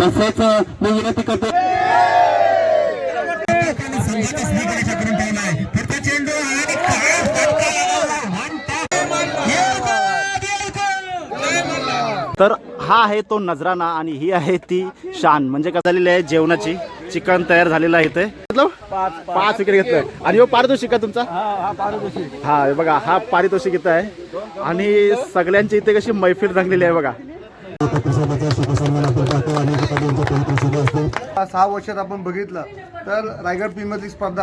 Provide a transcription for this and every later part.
तसेच मी विनंती करतो तर हा आहे तो नजराना आणि ही आहे ती शान. म्हणजे काय झालेली आहे जेवणाची चिकन तयार झालेलं आहे इथे. पाच विकेट घेतलं आणि हो पारितोषिक आहे तुमचा. हा बघा हा पारितोषिक इथं आहे आणि सगळ्यांची इथे कशी मैफिल रंगलेली आहे बघा. 6 वर्षात आपण बघितलं तर रायगड प्रीमियर लीग स्पर्धा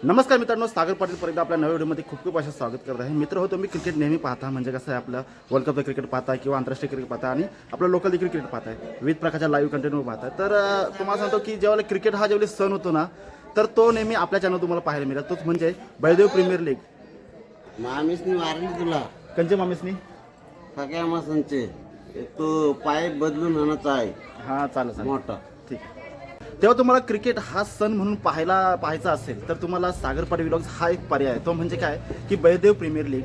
नमस्कार मित्रांनो, सागर पाटील परत आपल्या नव्या व्हिडिओमध्ये खूप खूप असं स्वागत करत आहे. मित्र हो, तुम्ही क्रिकेट नेहमी पाहता. म्हणजे कसं आहे आपलं वर्ल्ड कपचं क्रिकेट पाहता किंवा आंतरराष्ट्रीय क्रिकेट पाहता आणि आपलं लोकल देखील क्रिकेट पाहताय. विविध प्रकारच्या लाईव्ह कंटेंटवर पाहताय. तर तुम्हाला सांगतो की जेव्हा क्रिकेट हा जेव्हा सण होतो ना, तर तो नेहमी आपल्या चॅनल तुम्हाला पाहायला मिळेल. तोच म्हणजे बैदेव प्रीमियर लीग. मामीसनी मारली तुला कंचे मामेसनी सगळ्या माणसांचे तो पाय बदलून आणायचा आहे. हां चालेल मोठा ठीक आहे. तेव्हा तुम्हाला क्रिकेट हा सण म्हणून पाहायचा असेल तर तुम्हाला सागर पाटील व्लॉग्स हा एक पर्याय आहे. तो म्हणजे काय की बैदेव प्रीमियर लीग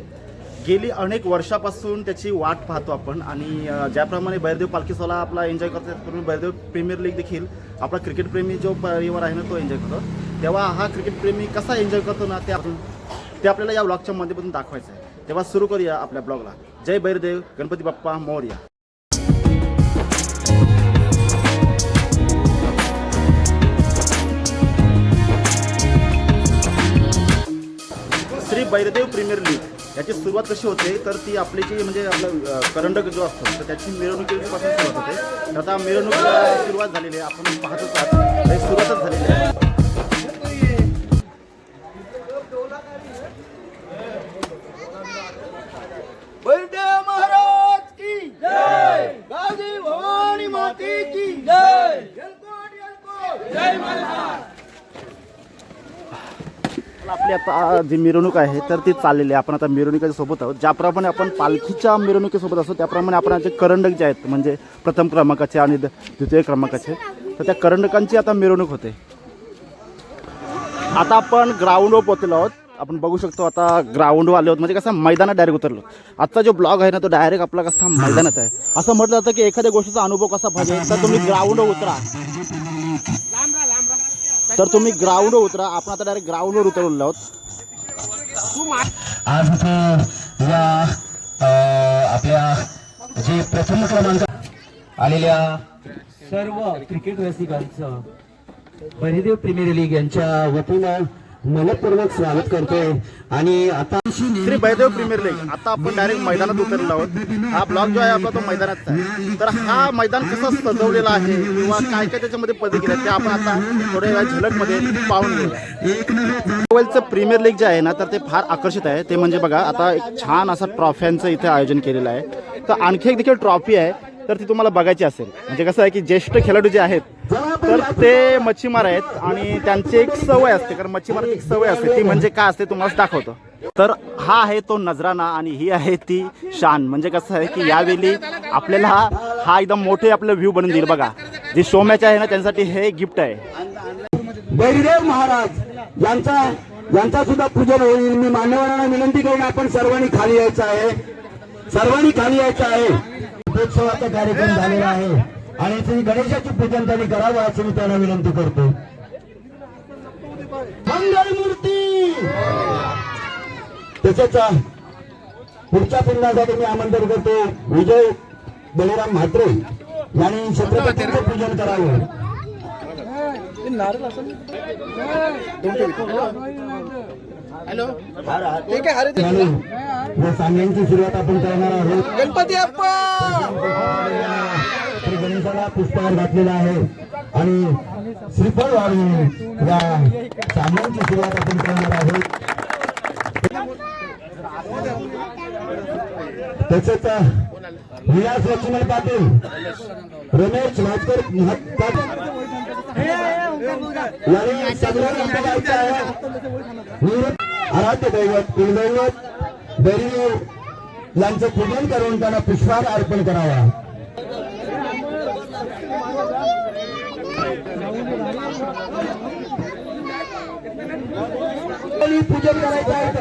गेली अनेक वर्षापासून त्याची वाट पाहतो आपण. आणि ज्याप्रमाणे बैदेव पालखी सोहळा आपला एन्जॉय करतो त्याप्रमाणे बैदेव प्रीमियर लीग देखील आपला क्रिकेटप्रेमी जो परिवार आहे ना तो एन्जॉय करतो. तेव्हा हा क्रिकेटप्रेमी कसा एन्जॉय करतो ना ते आपल्याला या ब्लॉगच्या माध्यमातून दाखवायचं आहे. तेव्हा सुरू करूया आपल्या ब्लॉगला. जय बैरदेव, गणपती बाप्पा मोरया. श्री बैरदेव प्रीमियर लीग याची सुरुवात कशी होते तर ती आपली जी म्हणजे आपला करंडक जो असतो तर त्याची मिरवणुकीपासून सुरुवात होते. तर आता मिरवणूक सुरुवात झालेली आहे. आपण पाहतोच आहात सुरुवातच झालेली आहे. बैरदेव महाराज की जय, गादी भवानी माते की जय, जय मल्हार. आपली आता जी मिरवणूक आहे तर ती चाललेली आहे. आपण आता मिरवणुकीच्या सोबत आहोत. ज्याप्रमाणे आपण पालखीच्या मिरवणुकीसोबत असतो त्याप्रमाणे आपण जे करंडक जे आहेत म्हणजे प्रथम क्रमांकाचे आणि द्वितीय क्रमांकाचे तर त्या करंडकांची आता मिरवणूक होते. आता आपण ग्राउंडवर पोहोचलो आहोत. आपण बघू शकतो आता ग्राउंडवर आले आहोत. म्हणजे कसं मैदानात डायरेक्ट उतरलो. आजचा जो ब्लॉग आहे ना तो डायरेक्ट आपला कसा मैदानात आहे. असं म्हटलं जातं की एखाद्या गोष्टीचा अनुभव कसा पाहिजे तर तुम्ही ग्राउंडवर उतरा. तर तुम्ही ग्राउंडवर उतरा. आपण आता डायरेक्ट ग्राउंडवर उतरलेलो आहोत. आज या आपल्या जे प्रथम क्रमांक आलेल्या सर्व क्रिकेट रसिकांचं बैरदेव प्रीमियर लीग यांच्या वतीनं मनपूर्वक स्वागत करतोय. आणि आता श्री बैरदेव प्रीमियर लीग आता आपण डायरेक्ट मैदानात उतरलेलो आहोत. हा ब्लॉग जो आहे आपला तो मैदानात आहे. तर हा मैदान कसं सजवलेला आहे किंवा काय काय त्याच्यामध्ये पदे केले ते आपण आता थोड्या वेळा झलकमध्ये पाहून घेऊया. प्रीमियर लीग जे आहे ना तर ते फार आकर्षित आहे. ते म्हणजे बघा आता एक छान असा ट्रॉफ्यांचं इथे आयोजन केलेलं आहे. तर आणखी एक देखील ट्रॉफी आहे तर ती तुम्हाला बघायची असेल. म्हणजे कसं आहे की ज्येष्ठ खेळाडू जे आहेत तर ते मच्छीमार आहेत आणि त्यांची एक सवय असते. कारण मच्छीमाराची एक सवय असते ती म्हणजे काय असते तुम्हाला दाखवतो. तर हा आहे तो नजराना आणि ही आहे ती शान. म्हणजे कसं आहे की यावेळी आपल्याला हा एकदम मोठे आपलं व्ह्यू बनवून देईल. बघा जे शो मॅच आहे ना त्यांच्यासाठी हे गिफ्ट आहे. बैरदेव महाराज यांचा सुद्धा पूजन होईल. मी मान्यवरांना विनंती करून आपण सर्वांनी खाली यायचं आहे. सर्वांनी खाली यायचं आहे. दीपोत्सवाचा कार्यक्रम झालेला आहे आणि श्री गणेशाचे पूजन त्यांनी करावं अशी मी त्यांना विनंती करतो. मंगल मूर्ती. तसेच पुढच्या पूजनासाठी मी आमंत्रण करतो विजय बळीराम म्हात्रे यांनी छत्रपतींचं पूजन करावं. सांग्यांची सुरुवात आपण करणार आहोत. गणपती बाप्पा. श्री गणेशाला पुष्पहार घातलेला आहे आणि श्रीफळ वाढवून या सांग्यांची सुरुवात आपण करणार आहोत. तसेच विलास लक्ष्मण पाटील, रमेश भास्कर आराध्य दैवत कुलदैवत बैरदेव यांचं पूजन करून त्यांना पुष्पहार अर्पण करावा. पूजन करायचं आहे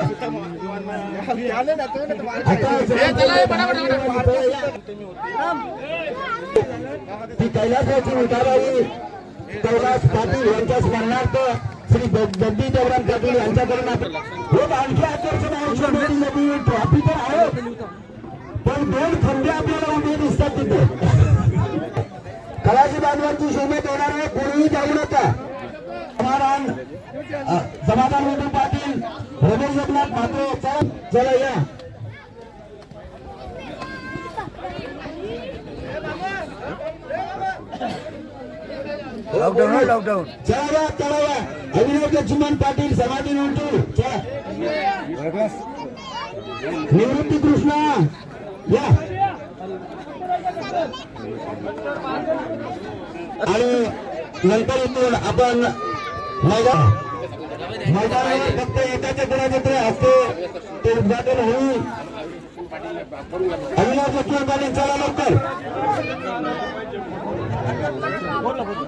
ती कैलासाची उताराई कैलास पाटील यांच्या स्मरणार्थ श्री जगदीश देवराम पाटील यांच्याकडून हे आणखी आकर्षण आहे. ट्रॉफी तर आहे पण 2 खंबे आपल्याला उभे दिसतात तिथे. कलाशी बांधवांची शोभेत होणार आहे. कोणीही जाऊ नका. समाधान विठू पाटील, रमेश एकनाथ म्हात्रे, चला या. लॉकडाऊन चला या. अभिनव लक्ष्मण पाटील, समाधी विठू, चला. निवृत्ती कृष्णा या. आणि नंतर इथून आपण मैदानावर फक्त एकाच्या गुणाचित्र असते ते उद्घाटन होईल. अविनाश लक्ष्मण पाटील, चला लवकर.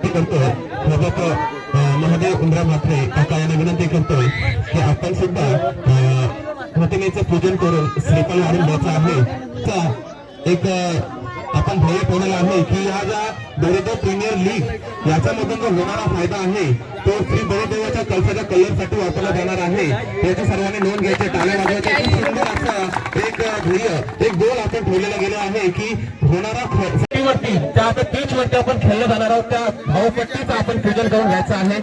करतोय प्रभात महादेव उमरा म्हात्रे काका यांना विनंती करतोय की आपण सुद्धा प्रतिमेचं पूजन करून श्रीफळ वाढून द्यायचं आहे. एक आपण ध्येय ठेवलेला आहे की या ज्या दरेदेव प्रीमियर लीग याच्यामधून जो होणारा फायदा आहे तो श्री दरेदेवाच्या कलसाच्या कलरसाठी वापरला जाणार आहे. याची सर्वांनी नोंद घ्यायची, टाळ्या वाजवायच्या. खूप सुंदर असं एक ध्येय, एक गोल आपण ठेवलेला गेला आहे की होणारा त्या पिच वरती आपण खेळलं जाणार आहोत त्या धावपट्टीचं आपण पूजन करून घ्यायचं आहे.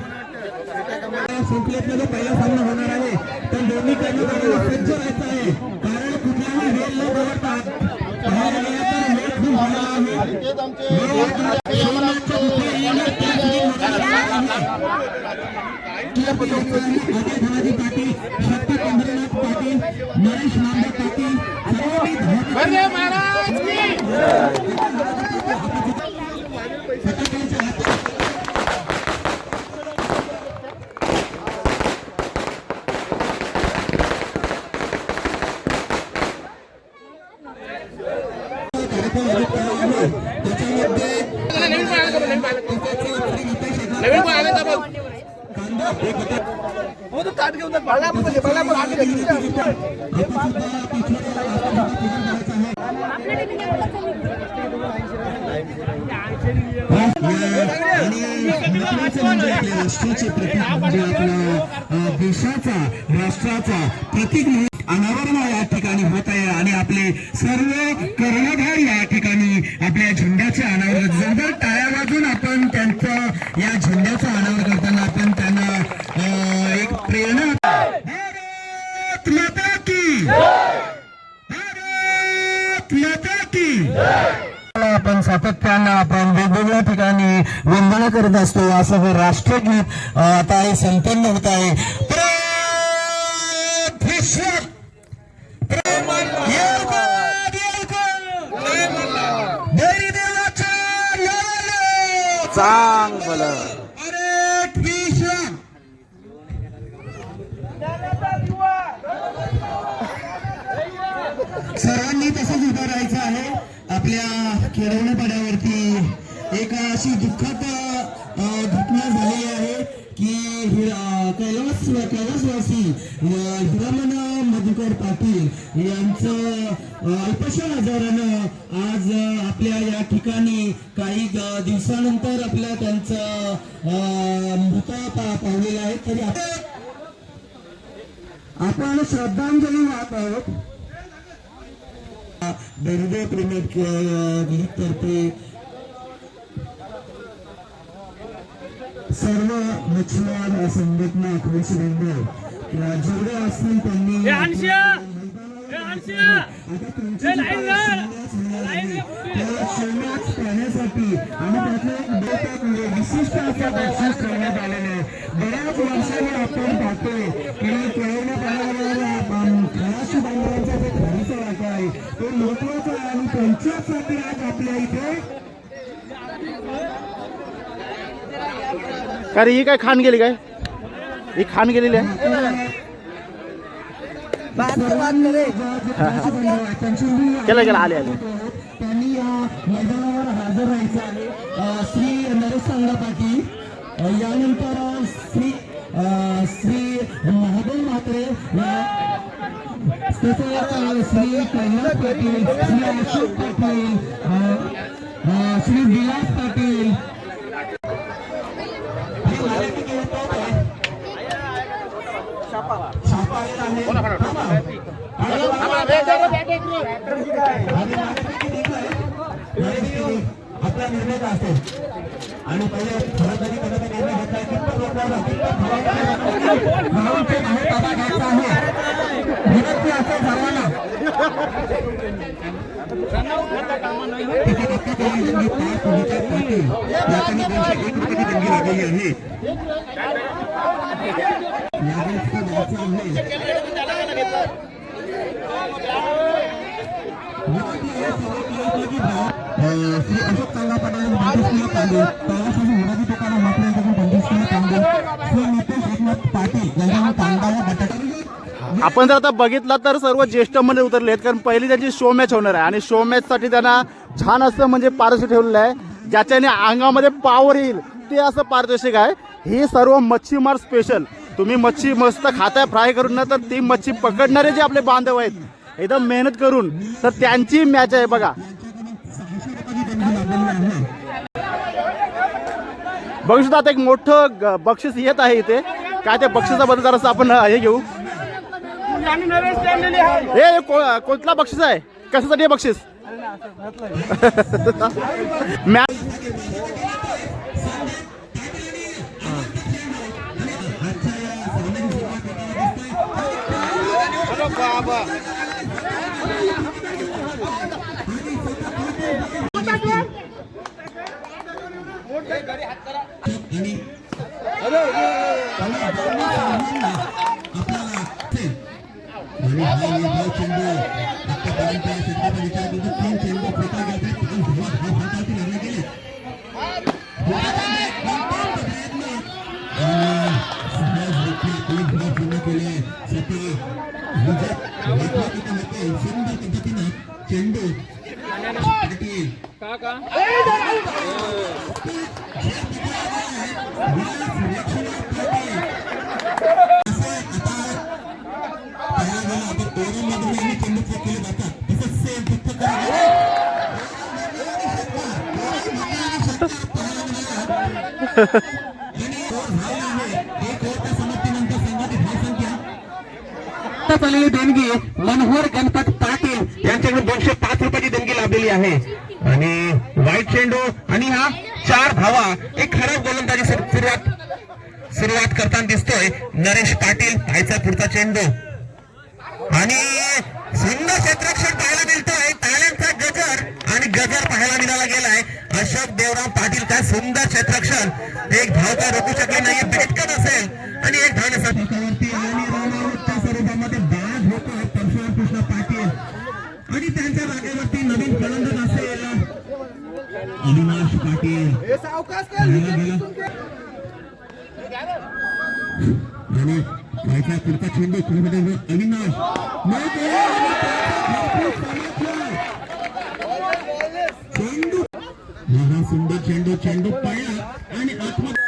शृंखलेतला जो पहिला सामना होणार आहे तर दोन्ही कर्णधारांना सज्ज व्हायचं आहे कारण कुठल्याही वेळ न दवडता बाहेर गेला तर वेळ खूप होणार आहे. धनाजी पाटील, शक्ती पंढरीनाथ पाटील, नरेश नांदे पाटील, राष्ट्राचे प्रतीक म्हणजे आपला देशाचा राष्ट्राचा प्रतीक म्हणून अनावरण या ठिकाणी होत आहे आणि आपले सर्व कर्णधार या ठिकाणी आपल्या झेंड्याचे अनावरण जोरदार टाळ्या वाजून आपण त्यांचं या झेंड्याचं अनावरण करताना आपण त्यांना एक प्रेरणा. भारत माता की, भारत माता की. आपण सातत्यानं आपण वेगवेगळ्या ठिकाणी वंदना करत असतो. असं हे राष्ट्रगीत आता हे संपन्न होत आहे. चांग भलं. सर्वांनी तसंच उभं राहायचं आहे. आपल्या खेळवण्या पाड्यावरती एक अशी दुःखद घटना झालेली आहे की कैलासवासी हिरामन मधुकर पाटील यांचं अल्पशा आजारानं आज आपल्या या ठिकाणी काही दिवसानंतर आपल्या त्यांचं मृत्यू पावलेला आहे. तरी आपण श्रद्धांजली वाहत आहोत. दरिद्र प्रेमिक तर्फे सर्व मच्छीमार संघटना कृषीबंधू जेवढे असतील त्यांनी आता तुमच्या पाहण्यासाठी आणि त्याचं एक विशिष्ट असं बक्षीस करण्यात आलेलं आहे. बऱ्याच वर्षांनी आपण पाहतोय की खेळवण्या पाण्यावर खलाशी बांधवांचा जो खर्च वाटा आहे तो महत्वाचा आहे आणि त्यांच्यासाठी आज आपल्या इथे काय रे, ही काय खाण गेली काय? ही खाण गेलेली आहे. केला गेला आले आले. त्यांनी या मैदानावर हजर राहायचं आहे. श्री नरेश पाटील, यानंतर श्री महादेव तसेच श्री कैलास पाटील, श्री अशोक पाटील, श्री विलास पाटील आपला निर्णय असेल आणि पहिले फलंदाजी करण्याचा निर्णय घेतला आहे. कितपत लोकांना भावांचे बाहेर ताबा घ्यायचा आहे. विनंती असेल सर्वांना. श्री अशोक चांगा पाटील 25 तांबे, कैलासाची विरोधी तुकाराम मात्रे यांच्याकडून 25 तांबे, श्री नितेश एकनाथ पाटील यांच्याकडून तांबा व बटाटा. आपण जर आता बघितलं तर सर्व ज्येष्ठ मध्ये उतरले आहेत, कारण पहिली त्यांची शो मॅच होणार आहे आणि शो मॅच साठी त्यांना छान असं म्हणजे पारितोषिक ठेवलेलं आहे, ज्याच्याने अंगामध्ये पावर येईल ते असं पारितोषिक आहे. ही सर्व मच्छीमार स्पेशल. तुम्ही मच्छी मस्त खाताय फ्राय करून ना, तर ती मच्छी पकडणारे जे आपले बांधव आहेत एकदम मेहनत करून, तर त्यांची मॅच आहे बघा. बघू शकता आता एक मोठं बक्षीस येत आहे इथे. काय त्या बक्षिसाबद्दल जरासं आपण हे घेऊ. हे कोणता बक्षीस आहे, कशासाठी हे बक्षीस? मॅच आलेली देणगी मनोहर गणपत पाटील यांच्याकडे 205 रुपयाची देणगी लाभलेली आहे. आणि वाईट चेंडू आणि हा 4 धावा. एक खराब गोलंदाजी सुरुवात करताना दिसतोय नरेश पाटील. पाहायचा पुढचा चेंडू आणि सुंदर क्षेत्ररक्षण पाहायला मिळतोय. ताल्यांचा गजर आणि गजर पाहायला मिळाला गेलाय. अशोक देवराम पाटील काय सुंदर क्षेत्ररक्षण. एक धाव काय रोखू शकले नाही, भेटकन असेल आणि एक धावण्यासाठी स्वरूपामध्ये बाद होतो परशुराम कृष्ण पाटील आणि त्यांच्या जागेवरती नवीन फलंदाज असेल अविनाश पाटील. आणि व्हायचा पुढचा चेंडू अविनाश चेंडू सुंदर चेंडू पडला आणि आतमध्ये.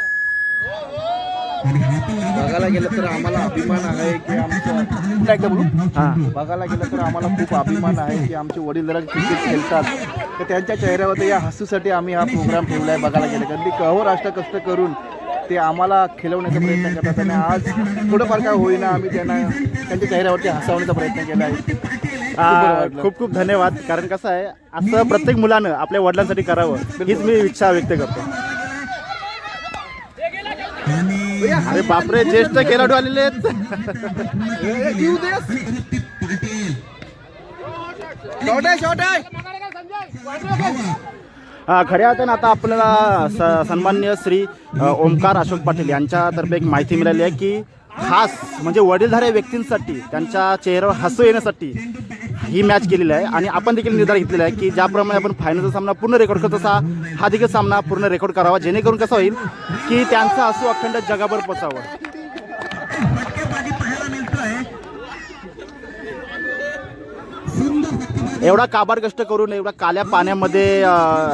बघायला गेलं तर आम्हाला अभिमान आहे की बघायला गेलं तर आम्हाला खूप अभिमान आहे की आमचे वडील जरा क्रिकेट खेळतात, तर त्यांच्या चेहऱ्यावर या हसूसाठी आम्ही हा प्रोग्राम ठेवला आहे. बघायला गेलं कारण ते अहोराष्ट्र कष्ट करून ते आम्हाला खेळवण्याचा प्रयत्न करतात आणि आज थोडंफार काय होईना आम्ही त्यांना त्यांच्या चेहऱ्यावरती हसवण्याचा प्रयत्न केला आहे. खूप खूप धन्यवाद. कारण कसं आहे, असं प्रत्येक मुलानं आपल्या वडिलांसाठी करावं हीच मी इच्छा व्यक्त करतो. अरे बापरे, ज्येष्ठ खेळाडू आलेले आहेत. खऱ्या अर्थानं आता आपल्याला सन्माननीय श्री ओमकार अशोक पाटील यांच्यातर्फे एक माहिती मिळाली आहे की खास म्हणजे वडीलधाऱ्या व्यक्तींसाठी त्यांच्या चेहऱ्यावर हसू येण्यासाठी ही मॅच केलेली आहे. आणि आपण देखील निर्धार घेतलेला आहे की ज्याप्रमाणे आपण फायनलचा सामना पूर्ण रेकॉर्ड करतो तसा हा देखील सामना पूर्ण रेकॉर्ड करावा, जेणेकरून कसं होईल की त्यांचा हसू अखंड जगाभर पोचावं. एवढा काबाड कष्ट करून एवढा काल्या पाण्यामध्ये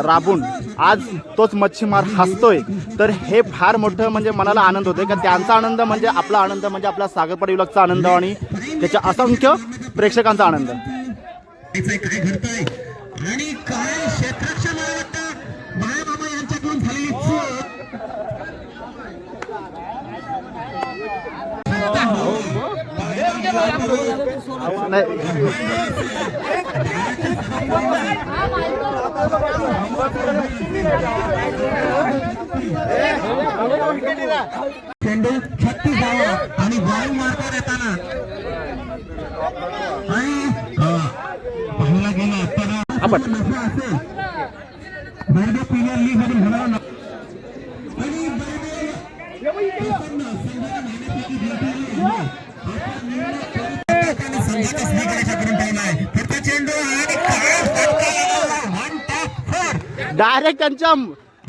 राबून आज तोच मच्छीमार हसतोय, तर हे फार मोठं म्हणजे मनाला आनंद होतोय. का त्यांचा आनंद म्हणजे आपला आनंद, म्हणजे आपला सागरपाडा विभागचा आनंद आणि त्याच्या असंख्य प्रेक्षकांचा आनंद. काय घडतंय आणि काय क्षेत्ररक्षण मला वाटतं बाळामामा यांच्याकडून झालेली चूक. चेंडू 36 धावा आणि वायू मार्गावर येताना आणि पाहायला गेलं तर आपण असेल भारतीय प्रीमियर लीग मध्ये होणार नाही. आणि संघाचा स्वीकारायचा करून ठेवलाय फक्त चेंडू आणि डायरेक्ट त्यांच्या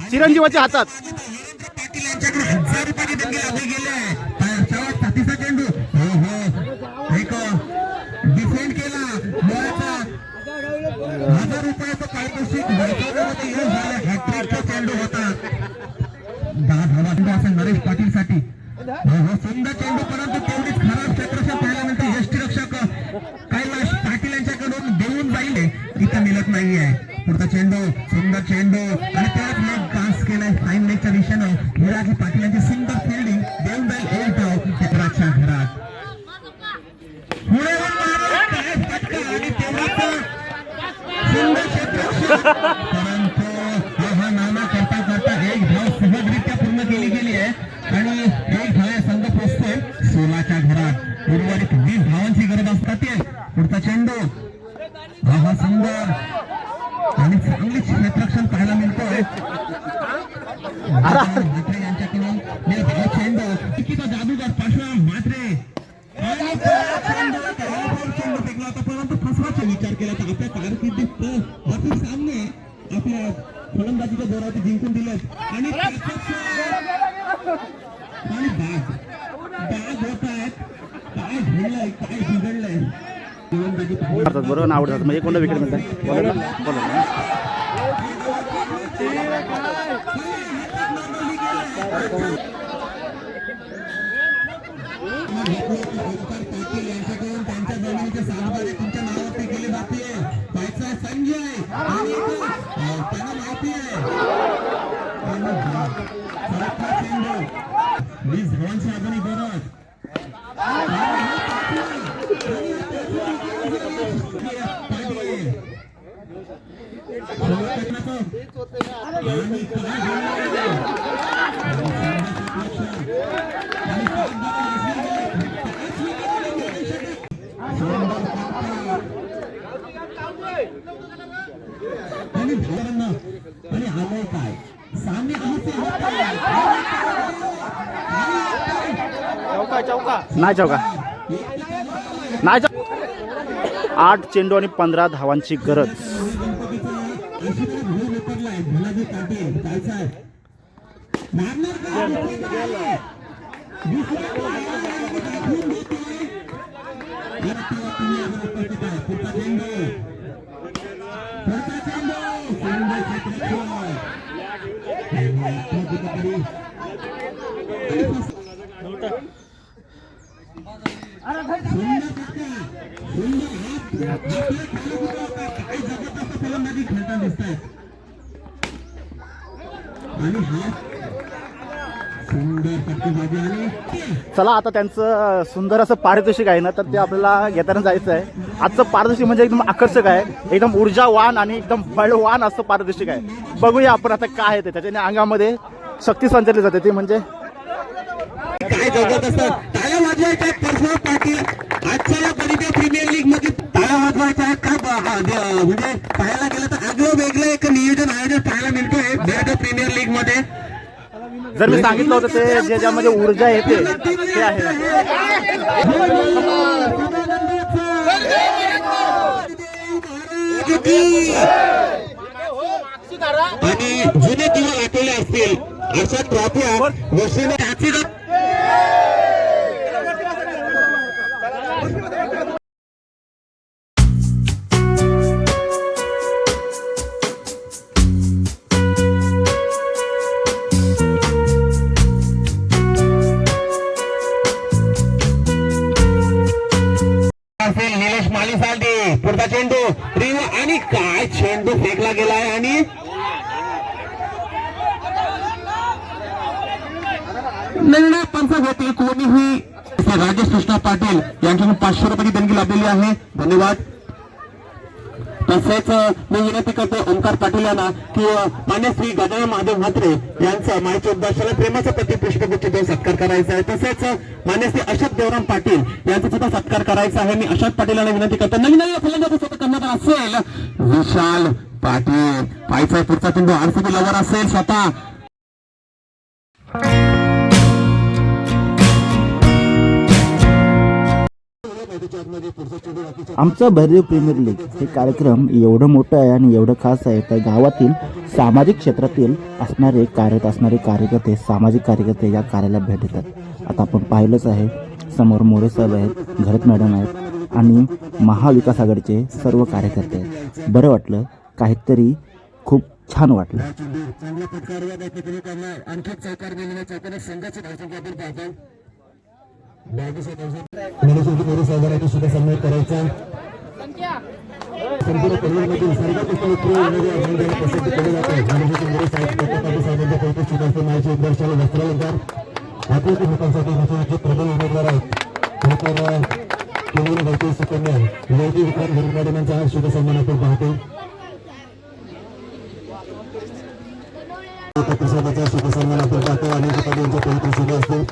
चिरंजीवाच्या हातात. पाटील यांच्याकडे 1000 रुपयाची देणगी लावली गेली आहे. शेवट साथीचा चेंडू हो हो एक डिफेंड केला मुळाचा 1000 रुपयाचं पारितोषिक वर्गामध्ये हे झालं. हॅट्रिकचा चेंडू होता 10 धावा असेल नरेश पाटील साठी. हो सुंदर चेंडू परंतु तेवढीच खराब क्षेत्ररक्षण पाहिल्यानंतर यष्टीरक्षक कैलाश पाटील यांच्याकडून देऊन जाईल तिथं मिळत नाहीये. पुढचा चेंडू सुंदर चेंडू आणि त्याच मग पास केलाय फाईन लेगच्या दिशेनं हिराजी पाटील यांची सुंदर फिल्डिंग देऊन जाईल एक धाव क्षेत्राच्या घरात. पुढे आणि तेवढाच सुंदर क्षेत्ररक्षण परंतु हा नाना करता करता एक धाव सहजरित्या पूर्ण केली गेली आहे आणि एक धाव संघ पोचतोय 16च्या घरात. उर्वरित 20 धावांची गरज असतात. पुढचा चेंडू हा सुंदर आणि चांगली क्षेत्ररक्षण पाहायला मिळतोय म्हात्रे यांच्याकडून. चेंडू चुकीचा जादूगार पाशवा म्हात्रे आणि चेंडू फेकला होता परंतु फसवाचा विचार केला तर आपल्या कारकिर्दीत बाकी सामने आपल्या फलंदाजीच्या जोरावरती जिंकून दिलेत आणि बाद होत आहेत. काय घडलंय काय बिघडलंय बरोबर ना आवडतात म्हणजे कोणता विकेट मिळतात बोला ना बोला ना. पाटील यांच्याकडून त्यांच्या जमिनीचे सातबारे तुमच्या नावावरती केले जाते. पैसा संजय आणि त्यांना माहिती आहे 20 धावांची अजूनही गरज. आणि आलंय काय सामने चौका नाही चौका नाही 8 चेंडू आणि 15 धावांची गरज. चला आता त्यांचं सुंदर असं पारितोषिक आहे ना तर ते आपल्याला घेताना जायचं आहे. आजचं पारितोषिक म्हणजे एकदम आकर्षक आहे, एकदम ऊर्जावान आणि एकदम बळवान असं पारितोषिक आहे. बघूया आपण आता काय आहे ते. त्याच्याने अंगामध्ये शक्ती संचारली जाते ती म्हणजे काय जगत असतात. टाळ्या वाजवायच्या परशुराम पाटील आजच्या या भारतीय प्रीमियर लीग मध्ये टाळ्या वाजवायच्या काय म्हणजे पाहायला गेलं तर आगळं वेगळं एक नियोजन आयोजन पाहायला मिळतोय भारतीय प्रीमियर लीग मध्ये. जर मी सांगितलं होतं ते जे ज्यामध्ये ऊर्जा येते ते आहे. आणि जुने दिवस आठवले असतील अशा ट्रॉफी वर्षाने असेल निलेश मालीसाठी पुढचा चेंडू रिंग आणि काय चेंडू फेकला गेलाय आणि निर्णय पंच होतील कोणीही राजेश कृष्णा पाटील यांच्याकडून 500 रुपयाची देणगी लाभलेली आहे. धन्यवाद. तसेच मी विनंती करतो ओंकार पाटील यांना की मान्य श्री गजानन महादेव म्हात्रे यांचा माहिती उद्देशाला प्रेमाचा प्रतिपुष्पगुच्छ देऊन सत्कार करायचा आहे. तसेच मान्य श्री अशोक देवराम पाटील यांचा सुद्धा सत्कार करायचा आहे. मी अशोक पाटील यांना विनंती करतो नवीन फलंदाजी स्वतः करण्यात असेल विशाल पाटील पायचा पुढचा चेंडू आरसीबी लवर असेल स्वतः आमचं भैरव प्रीमियर लीग हे कार्यक्रम एवढं मोठं आहे आणि एवढं खास आहे तर गावातील सामाजिक क्षेत्रातील असणारे कार्यकर्ते सामाजिक कार्यकर्ते या कार्याला भेट देतात. आता आपण पाहिलंच आहे समोर मोरे साहेब आहेत, घरत मॅडम आहेत आणि महाविकास आघाडीचे सर्व कार्यकर्ते आहेत. बरं वाटलं, काहीतरी खूप छान वाटलं. साहेबांना सुद्धा सन्मान करायचा. संपूर्ण परिवारामधील सर्वात प्रसिद्ध केले जाते. साहेबांच्या कौतुक स्वीकारते. माझे उद्देशाला वस्त्रालंकार आपल्या लोकांसाठी प्रबल उमेदवार आहेत. केंद्रीय सुकन्या योगी विक्रांत घरमॅडम यांचा हा शुभ सन्मान आपण पाहतो. प्रसादाचा शुभ सन्मान आपण पाहतो आणि यांच्या पवित्र शुभ असतो.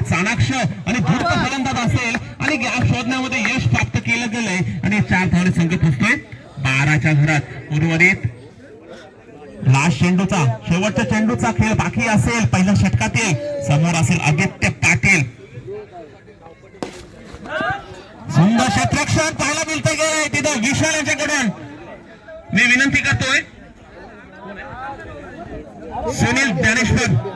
चाणाक्ष आणि धूर्त फलंदाज असेल आणि गॅप शोधण्यामध्ये यश प्राप्त केलं गेलंय आणि 4 धावने संघ पोहोचतोय 12च्या घरात. उर्वरित लास्ट चेंडूचा शेवटच्या चेंडूचा खेळ बाकी असेल. पहिल्या षटकातील समोर असेल आदित्य पाटील. सुंदर क्षेत्ररक्षण पाहायला मिळतं गेलंय तिथं विशाल यांच्याकडून. मी विनंती करतोय सुनील ज्ञानेश्वर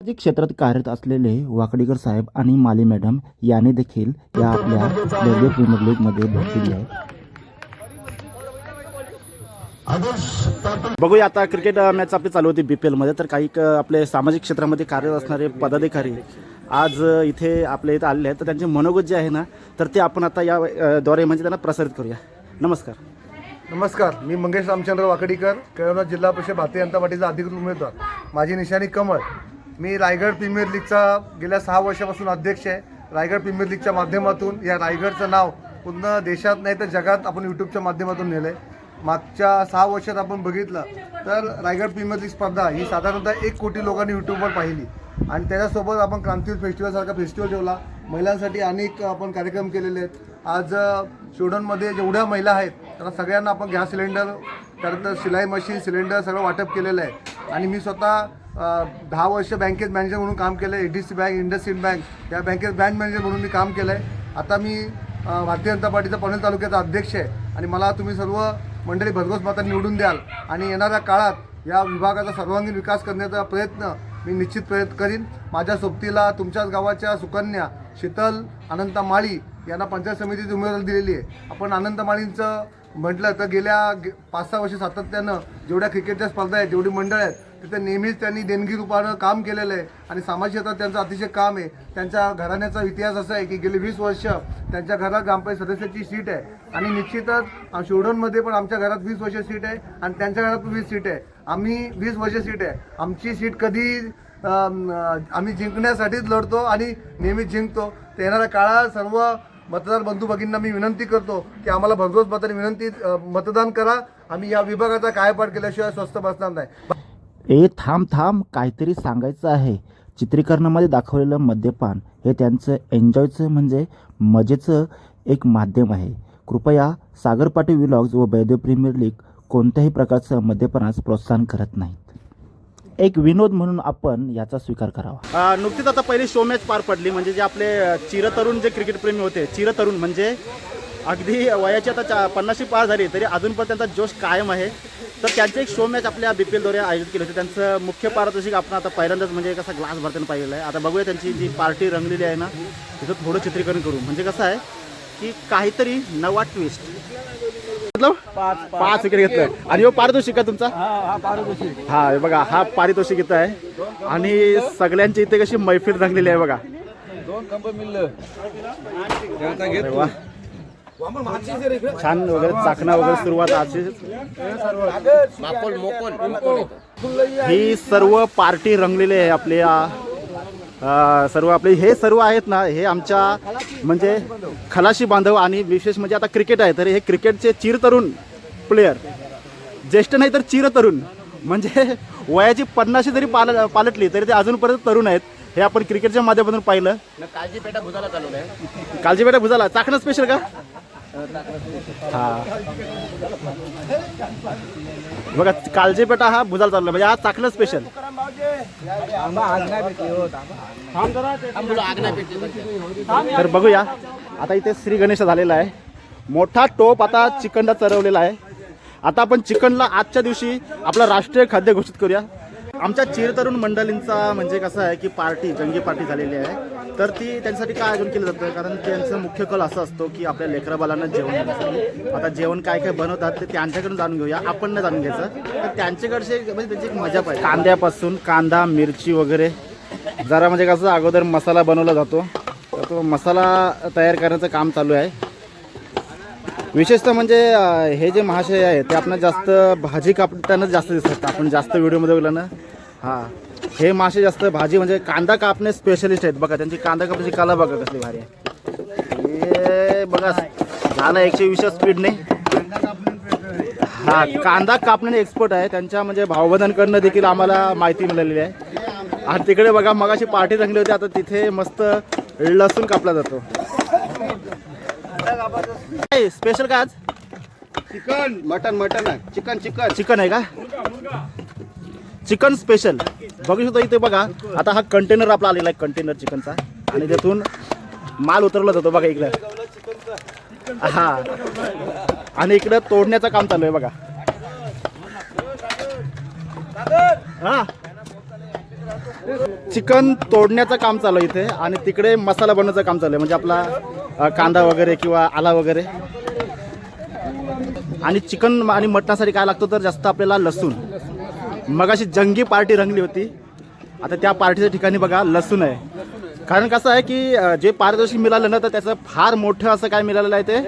सामाजिक क्षेत्रात कार्यरत असलेले वाकडीकर साहेब आणि माली मॅडम यांनी देखील या आपल्या भैरव प्रीमियर लीग मध्ये भेट दिली आहे. बघूया आता क्रिकेट मॅच आपली चालू होती BPL मध्ये. तर काही आपले सामाजिक क्षेत्रामध्ये कार्यरत असणारे पदाधिकारी आज इथे आपल्या इथे आलेले आहेत. तर त्यांचे मनोगत जे आहे ना तर ते आपण आता या द्वारे म्हणजे त्यांना प्रसारित करूया. नमस्कार. नमस्कार, मी मंगेश रामचंद्र वाकडीकर, केळवण जिल्हा परिषद भारतीय जनता पार्टीचा अधिकृत उमेदवार. माझी निशाणी कमळ. मी रायगड प्रीमियर लीगचा गेल्या 6 वर्षापासून अध्यक्ष आहे. रायगड प्रीमियर लीगच्या माध्यमातून या रायगडचं नाव पूर्ण देशात नाही तर जगात आपण यूट्यूबच्या माध्यमातून नेलं आहे. मागच्या 6 वर्षात आपण बघितलं तर रायगड प्रीमियर लीग स्पर्धा ही साधारणतः 1 कोटी लोकांनी यूट्यूबवर पाहिली आणि त्याच्यासोबत आपण क्रांतीवीर फेस्टिवलसारखा फेस्टिवल ठेवला. महिलांसाठी अनेक आपण कार्यक्रम केलेले आहेत. आज शिवडणमध्ये जेवढ्या महिला आहेत त्यांना सगळ्यांना आपण गॅस सिलेंडर त्यानंतर शिलाई मशीन सिलेंडर सगळं वाटप केलेलं आहे. आणि मी स्वतः 10 वर्ष बँकेत मॅनेजर म्हणून काम केलं आहे. ADC बँक, इंडसइंड बँक या बँकेत ब्रँच मॅनेजर म्हणून मी काम केलं आहे. आता मी भारतीय जनता पार्टीचा पनवेल तालुक्याचा अध्यक्ष आहे आणि मला तुम्ही सर्व मंडळी भरघोस मतांनी निवडून द्याल आणि येणाऱ्या काळात या विभागाचा सर्वांगीण विकास करण्याचा प्रयत्न मी निश्चित प्रयत्न करीन. माझ्या सोबतीला तुमच्याच गावाच्या सुकन्या शीतल अनंता माळी यांना पंचायत समितीची उमेदवारी दिलेली आहे. आपण अनंत माळींचं म्हटलं तर गेल्या 5-6 वर्ष सातत्यानं जेवढ्या क्रिकेटच्या स्पर्धा आहेत जेवढी मंडळ आहेत तिथे नेहमीच त्यांनी देणगी रूपानं काम केलेलं आहे आणि सामाजिक क्षेत्रात त्यांचं अतिशय काम आहे. त्यांच्या घराण्याचा इतिहास असा आहे की गेली 20 वर्ष त्यांच्या घरात ग्रामपंचायत सदस्याची सीट आहे आणि निश्चितच शिवडणमध्ये पण आमच्या घरात 20 वर्ष सीट आहे आणि त्यांच्या घरात 20 सीट आहे. आम्ही 20 वर्ष सीट आहे. आमची सीट कधी आम्ही जिंकण्यासाठीच लढतो आणि नेहमीच जिंकतो. तर येणाऱ्या काळात सर्व मतदार बंधू भगिनींना मी विनंती करतो की आम्हाला भरघोस मताने मतदान करा. आम्ही या विभागाचा कायपाठ केल्याशिवाय स्वस्थ बसणार नाही. थांब काहीतरी सांगायचं आहे. चित्रीकरणामध्ये दाखवलेलं मद्यपान हे त्यांचं एन्जॉयचं म्हणजे मजेचं एक माध्यम आहे. कृपया सागर पाटील व्लॉग्स व भैरव प्रीमियर लीग कोणत्याही प्रकारचं मद्यपानास प्रोत्साहन करत नाहीत. एक विनोद म्हणून आपण याचा स्वीकार करावा. नुकतीच आता पहिली शो मॅच पार पडली. म्हणजे जे आपले चिरतरुण जे क्रिकेट प्रेमी होते, चिरतरुण म्हणजे अगदी वयाची आता 50शी पार झाली तरी अजून पण त्यांचा जोश कायम आहे. तर त्यांचे एक शो मॅच आपल्या BPLद्वारे आयोजित केले होते. त्यांचं मुख्य पारितोषिक आपण आता पहिल्यांदाच म्हणजे कसा ग्लास भरताना पाहिलेला आहे. आता बघूया त्यांची जी पार्टी रंगलेली आहे ना तिथं थोडं चित्रीकरण करू. म्हणजे कसं आहे की काहीतरी नवा ट्विस्ट. मतलब 5 विकेट घेतलं आणि हो पारितोषिक का तुमचा? हा हे बघा, हा पारितोषिक इथं आहे आणि सगळ्यांची इथे कशी मैफिल रंगलेली आहे बघा. अरे वा. छान वगैरे चाकणा वगैरे सुरुवात अशी. ही सर्व पार्टी रंगलेली आहे आपल्या सर्व आपले हे सर्व आहेत ना, हे आमच्या म्हणजे खलाशी बांधव आणि विशेष म्हणजे आता क्रिकेट आहे तर हे क्रिकेटचे चिरतरुण प्लेयर, ज्येष्ठ नाही तर चिरतरुण, म्हणजे वयाची 50 जरी पालटली तरी ते अजूनपर्यंत तरुण आहेत. हे आपण क्रिकेटच्या माध्यमातून पाहिलं. काळजीपेठा भुजाला चाकणं स्पेशल का? हा बघा, काळजीपेठा हा भुजाला चालला म्हणजे हा चाकणं स्पेशल. तर बघूया आता इथे श्री गणेश झालेला आहे. मोठा टोप आता चिकनला चरवलेला आहे. आता आपण चिकनला आजच्या दिवशी आपला राष्ट्रीय खाद्य घोषित करूया. आमच्या चिरतरुण मंडळींचा म्हणजे कसं आहे की पार्टी, जंगी पार्टी झालेली आहे तर ती त्यांच्यासाठी काय आयोजन केलं जातं, कारण त्यांचं मुख्य कल असा असतो की आपल्या लेकराबालांना जेवण देण्यासाठी. आता जेवण काय काय बनवतात ते त्यांच्याकडून जाणून घेऊया, आपण नाही जाणून घ्यायचं. तर त्यांच्याकडचे म्हणजे त्यांची एक मजा पाहिजे. कांद्यापासून कांदा, मिरची वगैरे जरा म्हणजे कसं अगोदर मसाला बनवला जातो तर तो मसाला तयार करण्याचं काम चालू आहे. विशेषतः म्हणजे हे जे महाशय आहे ते आपण जास्त भाजी कापताना जास्त दिसतात. आपण जास्त व्हिडिओमध्ये बघलं ना, हां हे महाशय जास्त भाजी म्हणजे कांदा कापणे स्पेशलिस्ट आहेत. बघा त्यांची कांदा कापण्याची कला बघा कसली भारी आहे. हे बघा झालं 120 स्पीडने. हा कांदा कापण्याने एक्सपर्ट आहे. त्यांच्या म्हणजे भावबंधांकडनं देखील आम्हाला माहिती मिळालेली आहे. आणि तिकडे बघा मगाशी पार्टी रंगली होती, आता तिथे मस्त लसूण कापला जातो. स्पेशल काय आज? चिकन मटन आहे. चिकन आहे का? चिकन स्पेशल बघू शकतो इथे. बघा आता हा कंटेनर आपला आलेला आहे कंटेनर चिकनचा आणि त्यातून माल उतरवला जातो बघा इकडे. हा आणि इकडे तोडण्याचं काम चालू आहे बघा. हा चिकन तोडण्याचं काम चालू आहे इथे आणि तिकडे मसाला बनवण्याचं काम चालू आहे, म्हणजे आपला कांदा वगैरे किंवा आला वगैरे. आणि चिकन आणि मटणासाठी काय लागतो तर जास्त आपल्याला लसूण. मगाशी जंगी पार्टी रंगली होती, आता त्या पार्टीच्या ठिकाणी बघा लसूण आहे. कारण कसं आहे की जे पारितोषिक मिळालं ना तर त्याचं फार मोठं असं काय मिळालेलं आहे ते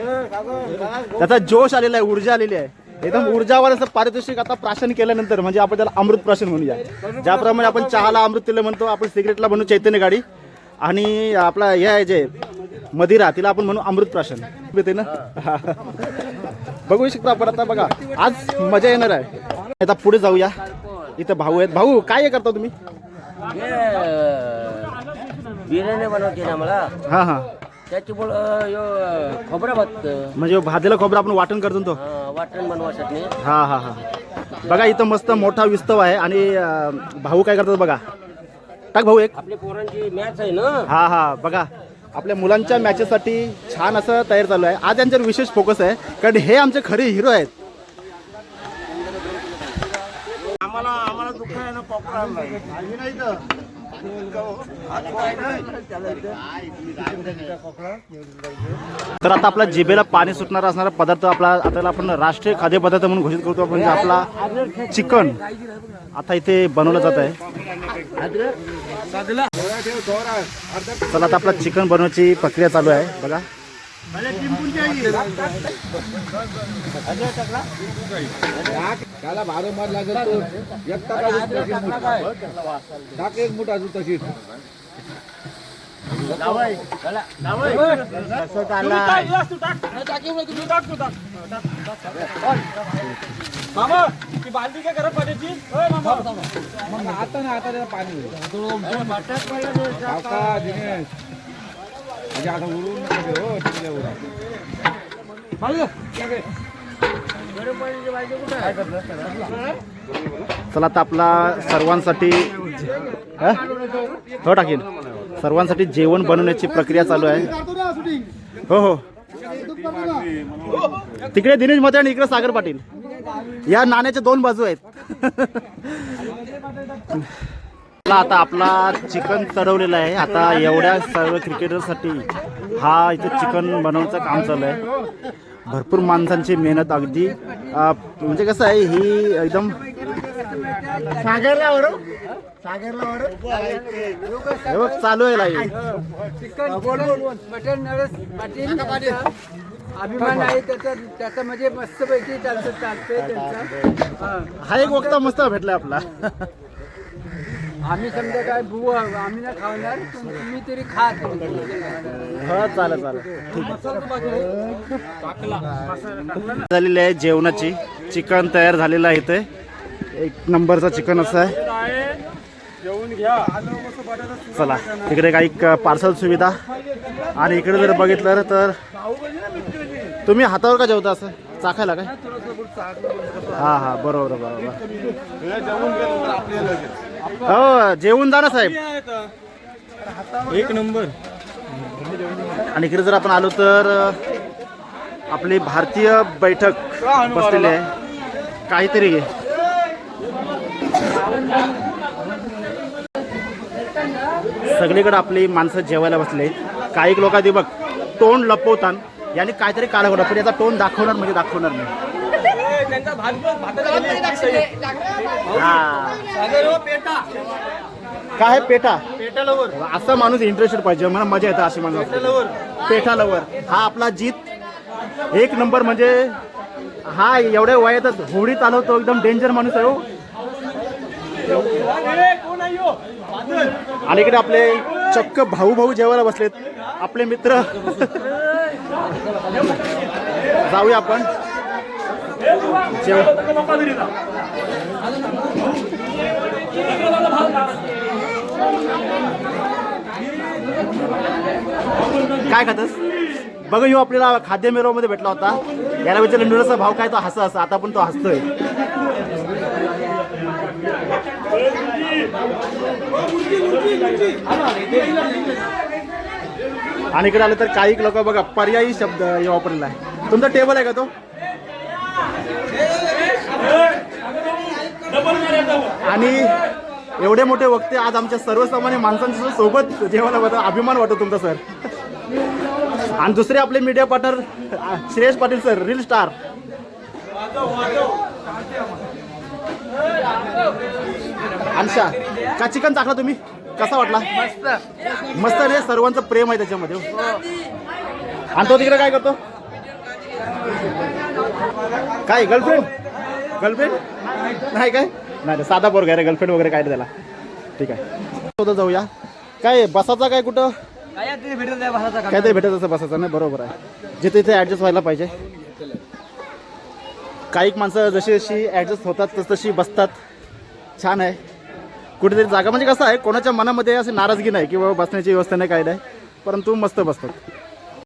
त्याचा जोश आलेला आहे, ऊर्जा आलेली आहे. एकदम ऊर्जावर असं पारितोषिक आता प्राशन केल्यानंतर म्हणजे आपण त्याला अमृत प्राशन म्हणूया. ज्याप्रमाणे आपण चहाला अमृत तिला म्हणतो, आपण सिगरेटला म्हणू चैतन्य गाडी आणि आपला हे आहे जे मदिरा तिला आपण म्हणू अमृत प्राशन येते ना. बघू शकतो आपण आता बघा आज मजा येणार आहे. आता पुढे जाऊया. इथं भाऊ आहेत. भाऊ काय करता तुम्ही? बिर्याणी बनवते ना मला हां हां त्याची बोल खोबरा भात म्हणजे भाजलेलं खोबरं आपण वाटण करतो तो. वाटण बनवासाठी. हां हां हां बघा इथं मस्त मोठा विस्तव आहे आणि भाऊ काय करतात बघा. टाक भाऊ एक. आपल्या पोरांची मॅच आहे ना. हा हा बघा आपल्या मुलांच्या मॅचेससाठी छान असं तयार चालू आहे. आज यांच्यावर विशेष फोकस आहे कारण हे आमचे खरे हिरो आहेत. आम्हाला दुःख आहे ना पॉपकॉर्न तर आता आपला जिभेला पाणी सुटणारा असणारा पदार्थ आपला आता आपण राष्ट्रीय खाद्यपदार्थ म्हणून घोषित करतो, म्हणजे आपला चिकन आता इथे बनवलं जात आहे. चला आता आपला चिकन बनवण्याची प्रक्रिया चालू आहे बघा. त्याला भारमार लागेल तो एक टाक एक मुठ अजून तशी. मामा ती बालदी काय करत पाण्याची मग आता ना आता त्याला पाणी काका दिनेश म्हणजे आता उडून हो चला आता आपला सर्वांसाठी हो टाकीन सर्वांसाठी जेवण बनवण्याची प्रक्रिया चालू आहे. हो हो तिकडे दिनेश मते आणि इकडे सागर पाटील. या नाण्याच्या दोन बाजू आहेत. आता आपला चिकन चढवलेलं आहे. आता एवढ्या सर्व क्रिकेटरसाठी हा इथे चिकन बनवण्याचं काम चालू आहे. भरपूर माणसांची मेहनत अगदी म्हणजे कसं आहे ही एकदम हे बघ चालू आहे लाईव्ह. अभिमान आहे त्याचा म्हणजे मस्तपैकी चालतंय त्यांचा. हा एक वक्ता मस्त भेटला आपला. आम्ही समजा काय बुवा आम्ही ना खावणार तुम्ही तरी खा. हा चालेल झालेली आहे जेवणाची. चिकन तयार झालेलं आहे इथे. एक नंबरचं चिकन असं आहे. चला तिकडे काही पार्सल सुविधा आणि इकडे जर बघितलं तर तुम्ही हातावर का जेवता असं चाखायला काय? हा हा बरोबर बरोबर. हो जेवून जा ना साहेब. एक नंबर. आणि इकडे जर आपण आलो तर आपली भारतीय बैठक बसलेली आहे. काहीतरी आहे. सगळीकडे आपली माणसं जेवायला बसले. काही लोक आधी बघ तोंड लपवतात याने काहीतरी काळ होणार पण याचा तोंड दाखवणार म्हणजे दाखवणार नाही. काय पेठा असा माणूस इंटरेस्टेड पाहिजे. मला मजा येते अशी माणूस. पेठा लवर हा आपला जीत एक नंबर. म्हणजे हा एवढ्या वयातच होडी चालवतो. एकदम डेंजर माणूस आहे. आणि इकडे आपले चक्क भाऊ जेवायला बसलेत आपले मित्र. जाऊया आपण काय खातस बघ. ह्यो आपल्याला खाद्य मेळाव्यामध्ये भेटला होता. याला विचारलं नूडल्सचा भाव काय तो हसा आता पण तो हसतोय. आणि इकडे आलं तर काही लोक बघा पर्यायी शब्द वापरलेला आहे. तुमचा टेबल आहे का तो? आणि एवढे मोठे वक्ते आज आमच्या सर्वसामान्य माणसांच्या सोबत जेवायला बघा. अभिमान वाटतो तुमचा सर. आणि दुसरे आपले media partner Shreyas Patil sir reel star. अंशा का चिकन चाखला तुम्ही कसा वाटला? मस्त रे. सर्वांचं प्रेम आहे त्याच्यामध्ये. आणि तो तिकडे काय करतो? काय गर्लफ्रेंड नाही काय? नाही साधा पोरगा रे. गर्लफ्रेंड वगैरे काय त्याला. ठीक आहे जाऊया. काय बसाचा काय कुठं काहीतरी भेटत असं बसायचं नाही. बरोबर आहे. जिथे तिथे ॲडजस्ट व्हायला पाहिजे. काही माणसं जशी जशी ॲडजस्ट होतात तशी बसतात. छान आहे. कुठेतरी जागा म्हणजे कसं आहे कोणाच्या मनामध्ये अशी नाराजगी नाही किंवा बसण्याची व्यवस्था नाही काय नाही. परंतु मस्त बसतात.